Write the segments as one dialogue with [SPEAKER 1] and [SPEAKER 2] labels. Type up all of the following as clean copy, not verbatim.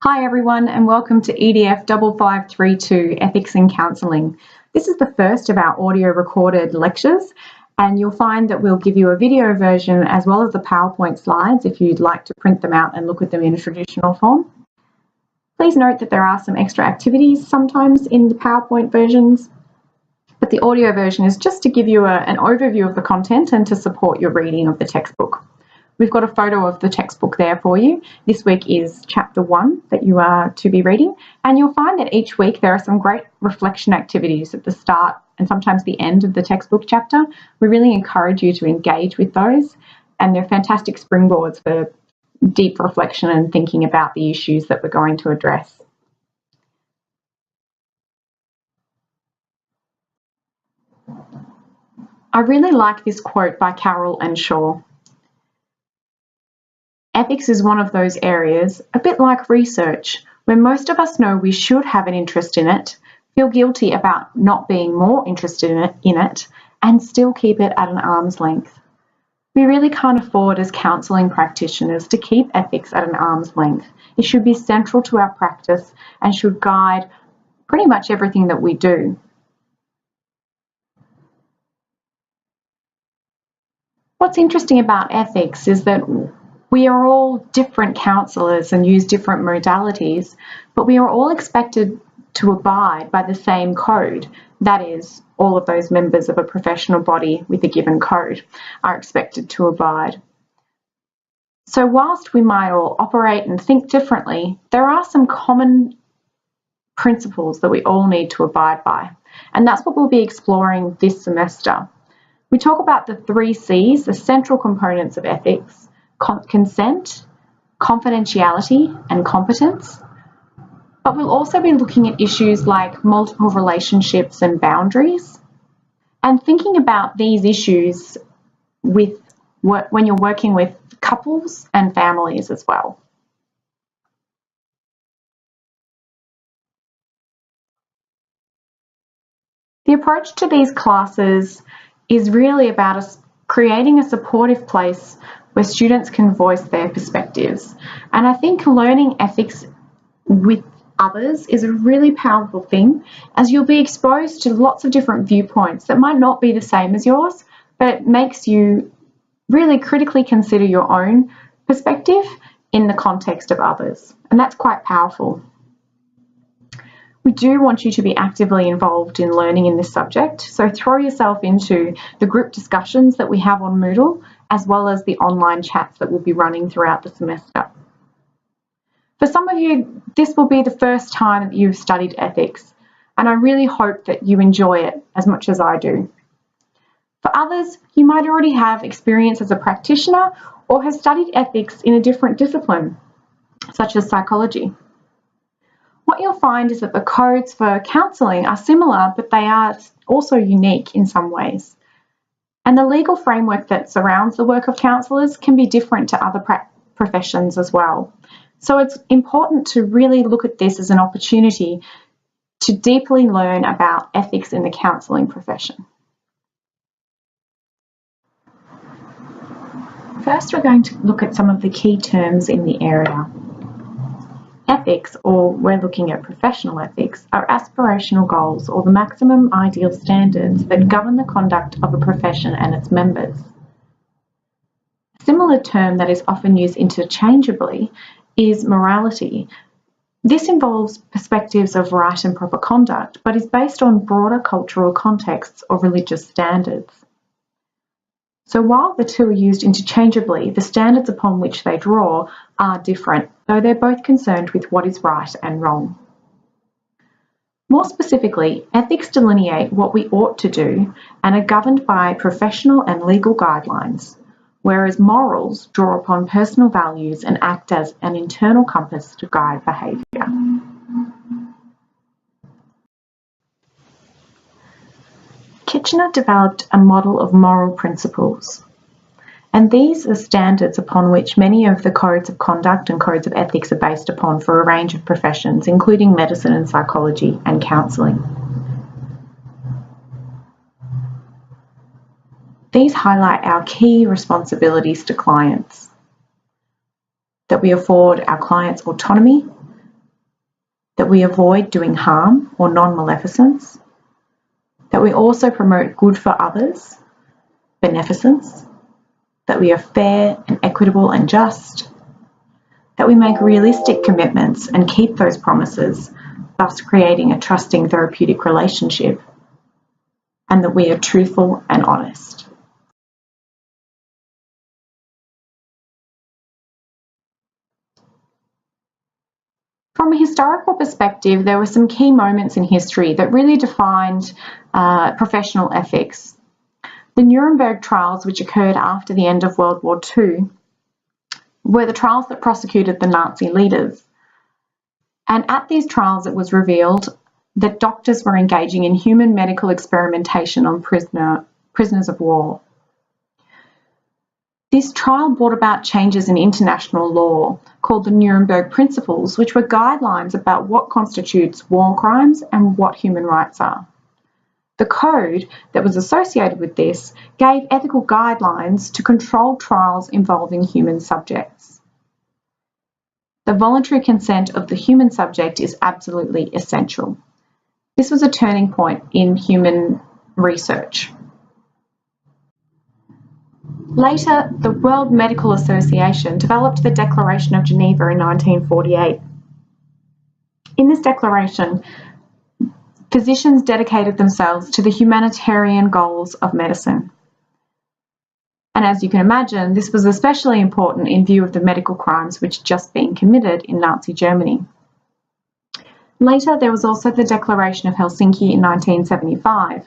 [SPEAKER 1] Hi everyone and welcome to EDF 5532 Ethics in Counselling. This is the first of our audio recorded lectures and you'll find that we'll give you a video version as well as the PowerPoint slides if you'd like to print them out and look at them in a traditional form. Please note that there are some extra activities sometimes in the PowerPoint versions, but the audio version is just to give you an overview of the content and to support your reading of the textbook. We've got a photo of the textbook there for you. This week is chapter 1 that you are to be reading, and you'll find that each week there are some great reflection activities at the start and sometimes the end of the textbook chapter. We really encourage you to engage with those, and they're fantastic springboards for deep reflection and thinking about the issues that we're going to address. I really like this quote by Carroll and Shaw. Ethics is one of those areas, a bit like research, where most of us know we should have an interest in it, feel guilty about not being more interested in it, and still keep it at an arm's length. We really can't afford as counselling practitioners to keep ethics at an arm's length. It should be central to our practice and should guide pretty much everything that we do. What's interesting about ethics is that we are all different counsellors and use different modalities, but we are all expected to abide by the same code. That is, all of those members of a professional body with a given code are expected to abide. So whilst we might all operate and think differently, there are some common principles that we all need to abide by, and that's what we'll be exploring this semester. We talk about the 3 C's, the central components of ethics: consent, confidentiality, and competence. But we'll also be looking at issues like multiple relationships and boundaries, and thinking about these issues when you're working with couples and families as well. The approach to these classes is really about us creating a supportive place where students can voice their perspectives. And I think learning ethics with others is a really powerful thing, as you'll be exposed to lots of different viewpoints that might not be the same as yours, but it makes you really critically consider your own perspective in the context of others. And that's quite powerful. We do want you to be actively involved in learning in this subject, so throw yourself into the group discussions that we have on Moodle, as well as the online chats that we'll be running throughout the semester. For some of you, this will be the first time that you've studied ethics, and I really hope that you enjoy it as much as I do. For others, you might already have experience as a practitioner or have studied ethics in a different discipline, such as psychology. What you'll find is that the codes for counselling are similar, but they are also unique in some ways. And the legal framework that surrounds the work of counsellors can be different to other professions as well. So it's important to really look at this as an opportunity to deeply learn about ethics in the counselling profession. First, we're going to look at some of the key terms in the area. Ethics, or we're looking at professional ethics, are aspirational goals or the maximum ideal standards that govern the conduct of a profession and its members. A similar term that is often used interchangeably is morality. This involves perspectives of right and proper conduct, but is based on broader cultural contexts or religious standards. So while the two are used interchangeably, the standards upon which they draw are different, though they're both concerned with what is right and wrong. More specifically, ethics delineate what we ought to do and are governed by professional and legal guidelines, whereas morals draw upon personal values and act as an internal compass to guide behaviour. Kitchener developed a model of moral principles, and these are standards upon which many of the codes of conduct and codes of ethics are based upon for a range of professions, including medicine and psychology and counselling. These highlight our key responsibilities to clients: that we afford our clients autonomy, that we avoid doing harm or non-maleficence, that we also promote good for others, beneficence, that we are fair and equitable and just, that we make realistic commitments and keep those promises, thus creating a trusting therapeutic relationship, and that we are truthful and honest. From a historical perspective, there were some key moments in history that really defined professional ethics. The Nuremberg trials, which occurred after the end of World War II, were the trials that prosecuted the Nazi leaders. And at these trials, it was revealed that doctors were engaging in human medical experimentation on prisoners of war. This trial brought about changes in international law called the Nuremberg Principles, which were guidelines about what constitutes war crimes and what human rights are. The code that was associated with this gave ethical guidelines to control trials involving human subjects. The voluntary consent of the human subject is absolutely essential. This was a turning point in human research. Later, the World Medical Association developed the Declaration of Geneva in 1948. In this declaration, physicians dedicated themselves to the humanitarian goals of medicine. And as you can imagine, this was especially important in view of the medical crimes which had just been committed in Nazi Germany. Later, there was also the Declaration of Helsinki in 1975,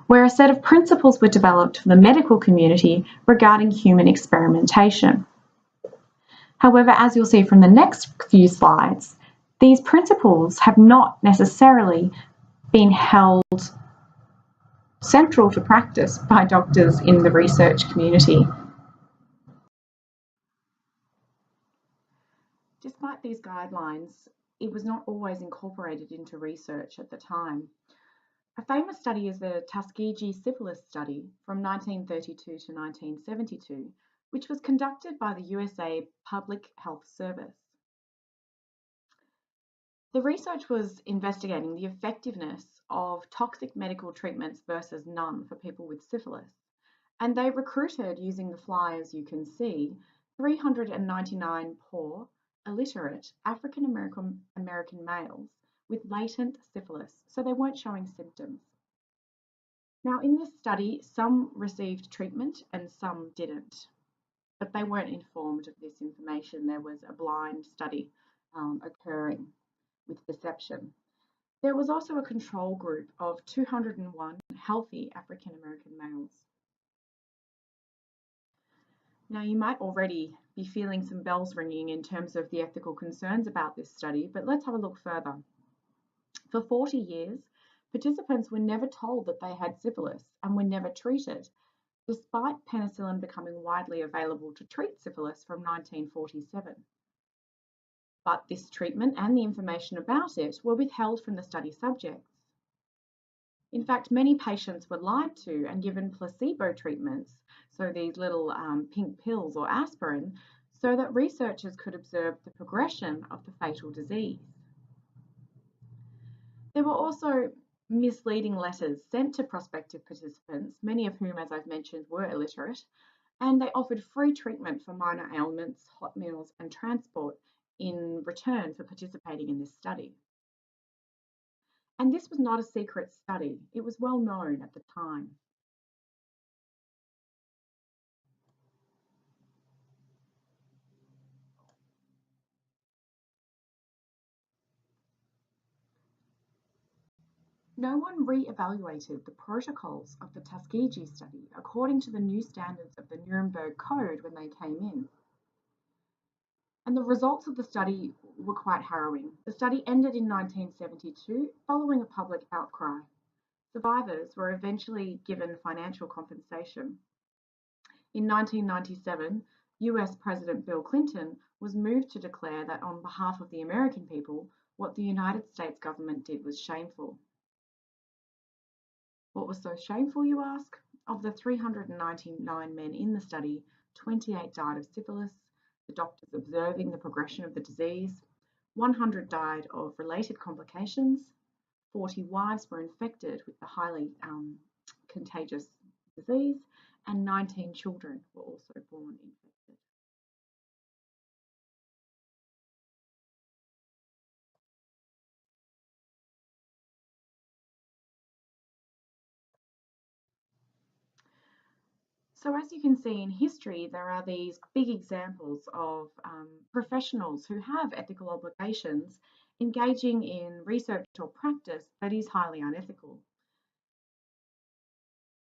[SPEAKER 1] where a set of principles were developed for the medical community regarding human experimentation. However, as you'll see from the next few slides, these principles have not necessarily been held central to practice by doctors in the research community. Despite these guidelines, it was not always incorporated into research at the time. A famous study is the Tuskegee syphilis study from 1932 to 1972, which was conducted by the USA Public Health Service. The research was investigating the effectiveness of toxic medical treatments versus none for people with syphilis, and they recruited, using the fly as you can see, 399 poor, illiterate African American males with latent syphilis, so they weren't showing symptoms. Now, in this study, some received treatment and some didn't, but they weren't informed of this information. There was a blind study occurring with deception. There was also a control group of 201 healthy African American males. Now, you might already be feeling some bells ringing in terms of the ethical concerns about this study, but let's have a look further. For 40 years, participants were never told that they had syphilis and were never treated, despite penicillin becoming widely available to treat syphilis from 1947. But this treatment and the information about it were withheld from the study subjects. In fact, many patients were lied to and given placebo treatments, so these little pink pills or aspirin, so that researchers could observe the progression of the fatal disease. There were also misleading letters sent to prospective participants, many of whom, as I've mentioned, were illiterate, and they offered free treatment for minor ailments, hot meals, and transport in return for participating in this study. And this was not a secret study. It was well known at the time. No one re-evaluated the protocols of the Tuskegee study according to the new standards of the Nuremberg Code when they came in. And the results of the study were quite harrowing. The study ended in 1972 following a public outcry. Survivors were eventually given financial compensation. In 1997, US President Bill Clinton was moved to declare that on behalf of the American people, what the United States government did was shameful. What was so shameful, you ask? Of the 399 men in the study, 28 died of syphilis, the doctors observing the progression of the disease. 100 died of related complications, 40 wives were infected with the highly contagious disease, and 19 children were also born infected. So as you can see in history, there are these big examples of professionals who have ethical obligations engaging in research or practice that is highly unethical.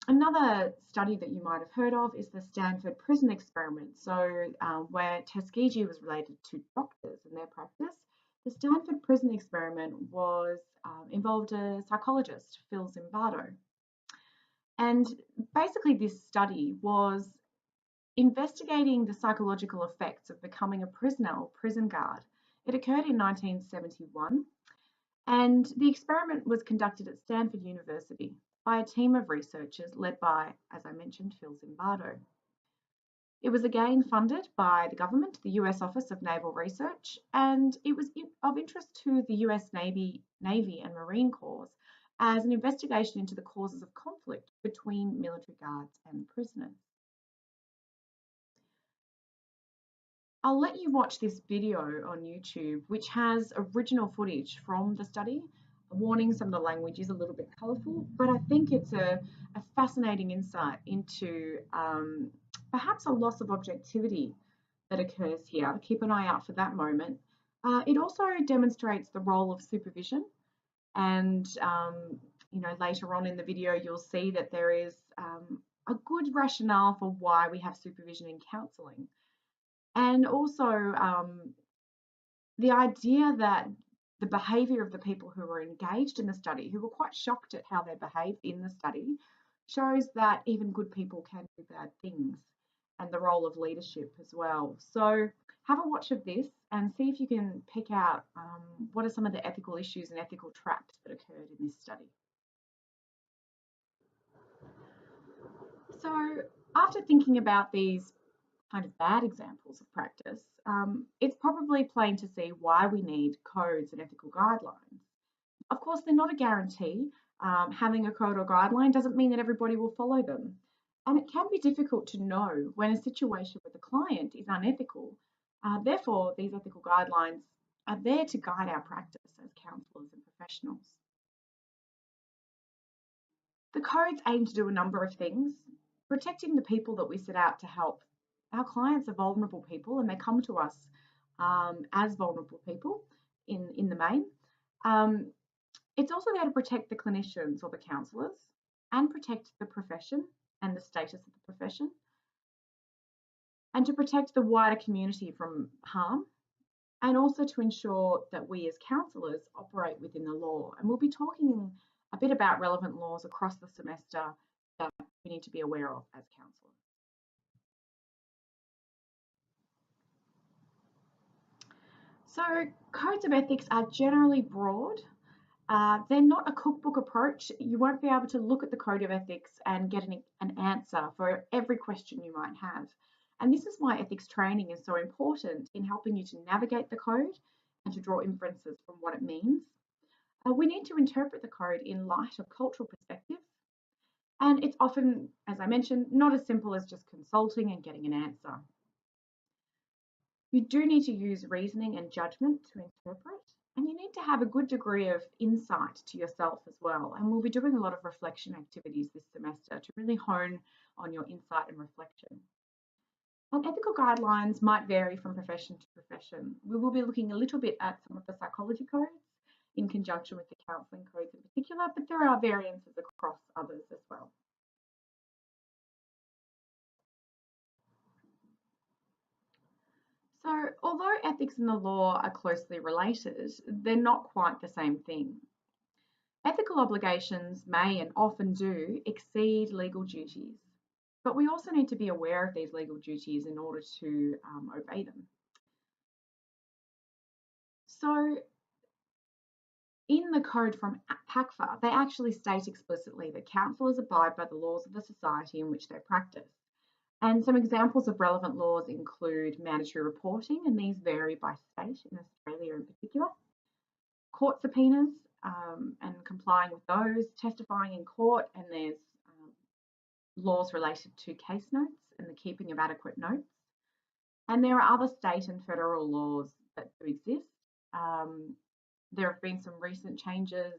[SPEAKER 1] Another study that you might have heard of is the Stanford Prison Experiment. So where Tuskegee was related to doctors and their practice, the Stanford Prison Experiment was involved a psychologist, Phil Zimbardo. And basically this study was investigating the psychological effects of becoming a prisoner or prison guard. It occurred in 1971, and the experiment was conducted at Stanford University by a team of researchers led by, as I mentioned, Phil Zimbardo. It was again funded by the government, the US Office of Naval Research, and it was of interest to the US Navy and Marine Corps as an investigation into the causes of conflict between military guards and prisoners. I'll let you watch this video on YouTube, which has original footage from the study. Warning, some of the language is a little bit colourful, but I think it's a fascinating insight into perhaps a loss of objectivity that occurs here. Keep an eye out for that moment. It also demonstrates the role of supervision, and later on in the video you'll see that there is a good rationale for why we have supervision in counselling. And also the idea that the behaviour of the people who were engaged in the study, who were quite shocked at how they behaved in the study, shows that even good people can do bad things, and the role of leadership as well. So have a watch of this and see if you can pick out what are some of the ethical issues and ethical traps that occurred in this study. So after thinking about these kind of bad examples of practice, it's probably plain to see why we need codes and ethical guidelines. Of course, they're not a guarantee. Having a code or guideline doesn't mean that everybody will follow them. And it can be difficult to know when a situation with a client is unethical. Therefore, these ethical guidelines are there to guide our practice as counsellors and professionals. The codes aim to do a number of things, protecting the people that we set out to help. Our clients are vulnerable people and they come to us as vulnerable people in the main. It's also there to protect the clinicians or the counsellors and protect the profession and the status of the profession, and to protect the wider community from harm, and also to ensure that we as counsellors operate within the law. And we'll be talking a bit about relevant laws across the semester that we need to be aware of as counsellors. So codes of ethics are generally broad. They're not a cookbook approach. You won't be able to look at the code of ethics and get an answer for every question you might have. And this is why ethics training is so important in helping you to navigate the code and to draw inferences from what it means. We need to interpret the code in light of cultural perspectives. And it's often, as I mentioned, not as simple as just consulting and getting an answer. You do need to use reasoning and judgment to interpret, and you need to have a good degree of insight to yourself as well. And we'll be doing a lot of reflection activities this semester to really hone on your insight and reflection. And ethical guidelines might vary from profession to profession. We will be looking a little bit at some of the psychology codes in conjunction with the counselling codes in particular, but there are variances across others as well. So, although ethics and the law are closely related, they're not quite the same thing. Ethical obligations may and often do exceed legal duties, but we also need to be aware of these legal duties in order to obey them. So, in the code from PACFA, they actually state explicitly that counsellors abide by the laws of the society in which they practice. And some examples of relevant laws include mandatory reporting, and these vary by state in Australia in particular, court subpoenas and complying with those, testifying in court, and there's laws related to case notes and the keeping of adequate notes. And there are other state and federal laws that do exist. There have been some recent changes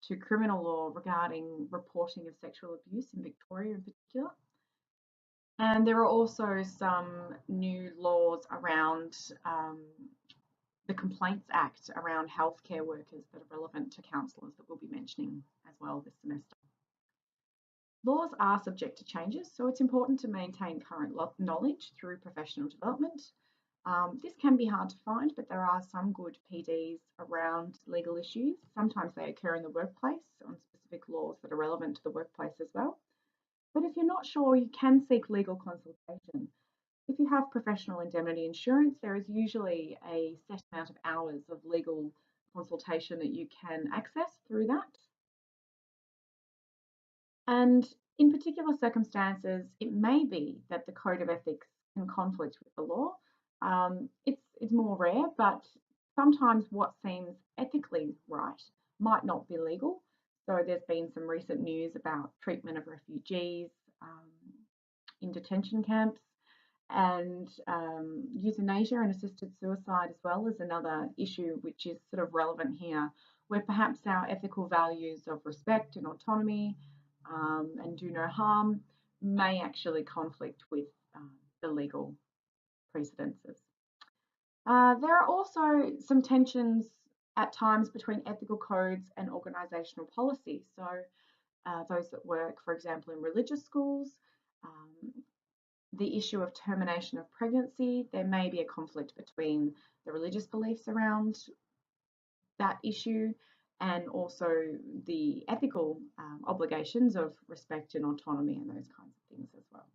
[SPEAKER 1] to criminal law regarding reporting of sexual abuse in Victoria in particular. And there are also some new laws around the Complaints Act around healthcare workers that are relevant to counsellors that we'll be mentioning as well this semester. Laws are subject to changes, so it's important to maintain current knowledge through professional development. This can be hard to find, but there are some good PDs around legal issues. Sometimes they occur in the workplace on specific laws that are relevant to the workplace as well. But if you're not sure, you can seek legal consultation. If you have professional indemnity insurance, there is usually a set amount of hours of legal consultation that you can access through that. And in particular circumstances, it may be that the code of ethics can conflict with the law. It's more rare, but sometimes what seems ethically right might not be legal. So there's been some recent news about treatment of refugees in detention camps, and euthanasia and assisted suicide as well is another issue which is sort of relevant here, where perhaps our ethical values of respect and autonomy and do no harm may actually conflict with the legal precedences. There are also some tensions at times between ethical codes and organisational policy. So those that work, for example, in religious schools, the issue of termination of pregnancy, there may be a conflict between the religious beliefs around that issue and also the ethical obligations of respect and autonomy and those kinds of things as well.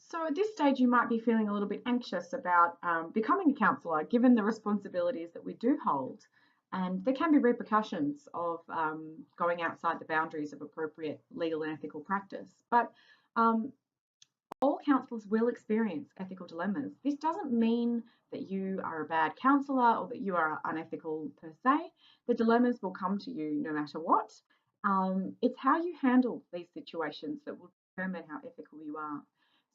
[SPEAKER 1] So at this stage, you might be feeling a little bit anxious about becoming a counsellor, given the responsibilities that we do hold. And there can be repercussions of going outside the boundaries of appropriate legal and ethical practice. But all counsellors will experience ethical dilemmas. This doesn't mean that you are a bad counsellor or that you are unethical per se. The dilemmas will come to you no matter what. It's how you handle these situations that will determine how ethical you are.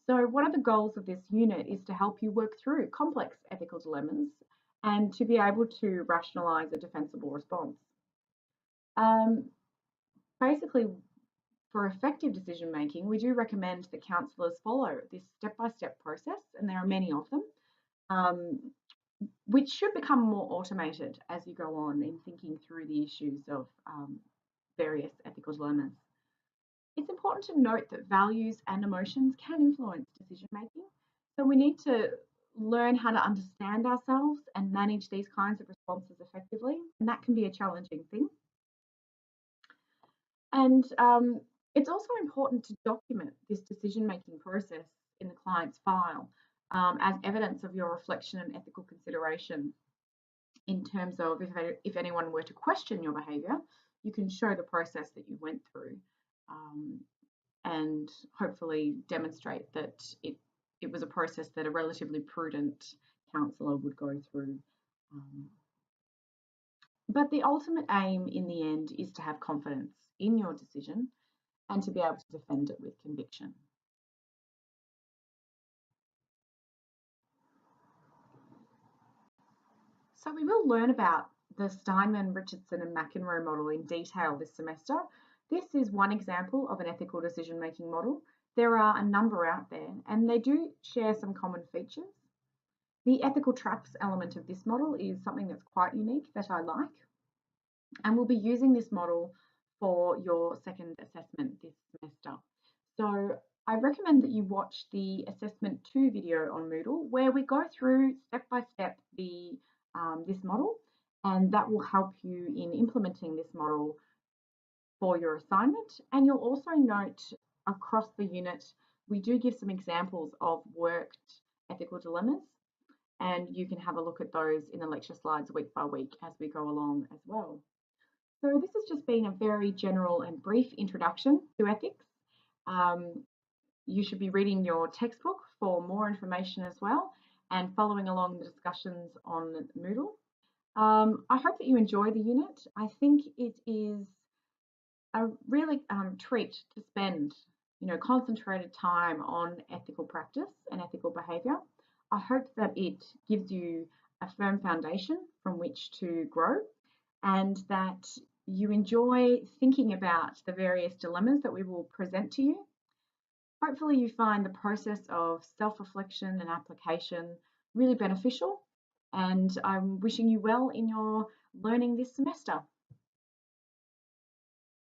[SPEAKER 1] So one of the goals of this unit is to help you work through complex ethical dilemmas and to be able to rationalise a defensible response. Basically, for effective decision making, we do recommend that counsellors follow this step-by-step process, and there are many of them, which should become more automated as you go on in thinking through the issues of various ethical dilemmas. It's important to note that values and emotions can influence decision making, so we need to learn how to understand ourselves and manage these kinds of responses effectively, and that can be a challenging thing. And it's also important to document this decision-making process in the client's file as evidence of your reflection and ethical consideration in terms of if anyone were to question your behaviour, you can show the process that you went through and hopefully demonstrate that it was a process that a relatively prudent counsellor would go through. But the ultimate aim in the end is to have confidence in your decision and to be able to defend it with conviction. So we will learn about the Steinman, Richardson and McEnroe model in detail this semester. This is one example of an ethical decision-making model. There are a number out there and they do share some common features. The ethical traps element of this model is something that's quite unique that I like. And we'll be using this model for your second assessment this semester. So I recommend that you watch the Assessment 2 video on Moodle, where we go through step by step this model, and that will help you in implementing this model for your assignment. And you'll also note across the unit, we do give some examples of worked ethical dilemmas. and you can have a look at those in the lecture slides week by week as we go along as well. So this has just been a very general and brief introduction to ethics. You should be reading your textbook for more information as well and following along the discussions on Moodle. I hope that you enjoy the unit. I think it is a really treat to spend, concentrated time on ethical practice and ethical behaviour. I hope that it gives you a firm foundation from which to grow, and that you enjoy thinking about the various dilemmas that we will present to you. Hopefully you find the process of self-reflection and application really beneficial, and I'm wishing you well in your learning this semester.